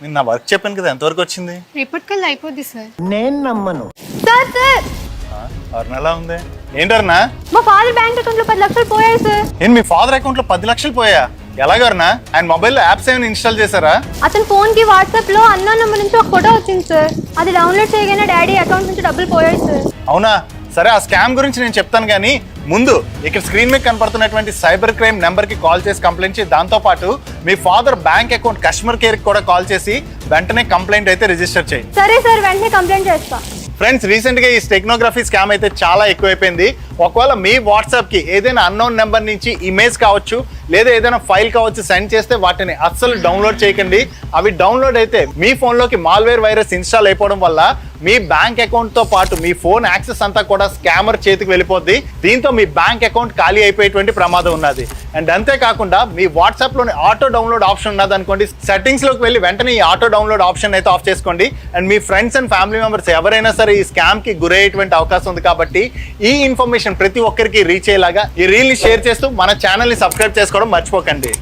నేను నా వర్క్ చెప్పాను కదా, ఎంతవరకు వచ్చింది? రేపటికల్లా అయిపోద్ది సార్. నేను నమ్మను. సార్ సార్ అరుణ ఎలా ఉంది? ఏంటరునా? మా ఫాదర్ బ్యాంక్ అకౌంట్ లో 10 లక్షలు పోయాయి సార్. ఏంటి మీ ఫాదర్ అకౌంట్ లో 10 లక్షలు పోయా? ఎలాగరునా? ఆయన మొబైల్లో యాప్స్ ఏమైనా ఇన్స్టాల్ చేశారా? అతని ఫోన్ కి వాట్సాప్ లో అన్నోన్ నెంబర్ నుంచి ఒక ఫోటో వచ్చింది సార్. అది డౌన్లోడ్ చేయగానే డాడీ అకౌంట్ నుంచి డబ్బులు పోయాయి సార్. అవునా? సరే, ఆ స్కామ్ గురించి నేను చెప్తాను కానీ ముందు ఇక్కడ స్క్రీన్ మీద కనపడుతున్నటువంటి సైబర్ క్రైమ్ నెంబర్ కి కాల్ చేసి కంప్లైంట్ చేసి, దాంతో పాటు మీ father bank account customer care కి కూడా కాల్ చేసి వెంటనే కంప్లైంట్ అయితే రిజిస్టర్ చేయండి. సరే సార్, వెంటనే కంప్లైంట్ చేస్తా. ఫ్రెండ్స్, రీసెంట్ గా ఈ టెక్నోగ్రఫీ స్కామ్ అయితే చాలా ఎక్కువైపోయింది. ఒకవేళ మీ వాట్సాప్ కి ఏదైనా అన్నోన్ నెంబర్ నుంచి ఇమేజ్ కావచ్చు లేదా ఏదైనా ఫైల్ కావచ్చు సెండ్ చేస్తే వాటిని అస్సలు డౌన్లోడ్ చేయకండి. అవి డౌన్లోడ్ అయితే మీ ఫోన్లోకి మాల్వేర్ వైరస్ ఇన్స్టాల్ అయిపోవడం వల్ల మీ బ్యాంక్ అకౌంట్ తో పాటు మీ ఫోన్ యాక్సెస్ అంతా కూడా స్కామర్ చేతికి వెళ్ళిపోద్ది. దీంతో మీ బ్యాంక్ అకౌంట్ ఖాళీ అయిపోయేటువంటి ప్రమాదం ఉన్నది. అండ్ అంతేకాకుండా మీ వాట్సాప్ లోని ఆటో డౌన్లోడ్ ఆప్షన్ ఉన్నది అనుకోండి, సెట్టింగ్స్ లోకి వెళ్ళి వెంటనే ఈ ఆటో డౌన్లోడ్ ఆప్షన్ అయితే ఆఫ్ చేసుకోండి. And me friends and family members ఎవరైనా సరే ఈ స్కామ్ కి గురయ్యేటువంటి అవకాశం ఉంది కాబట్టి ఈ ఇన్ఫర్మేషన్ ప్రతి ఒక్కరికి రీచ్ అయ్యేలాగా ఈ రీల్ ని షేర్ చేస్తూ మన ఛానల్ ని సబ్స్క్రైబ్ చేసుకోవడం మర్చిపోకండి.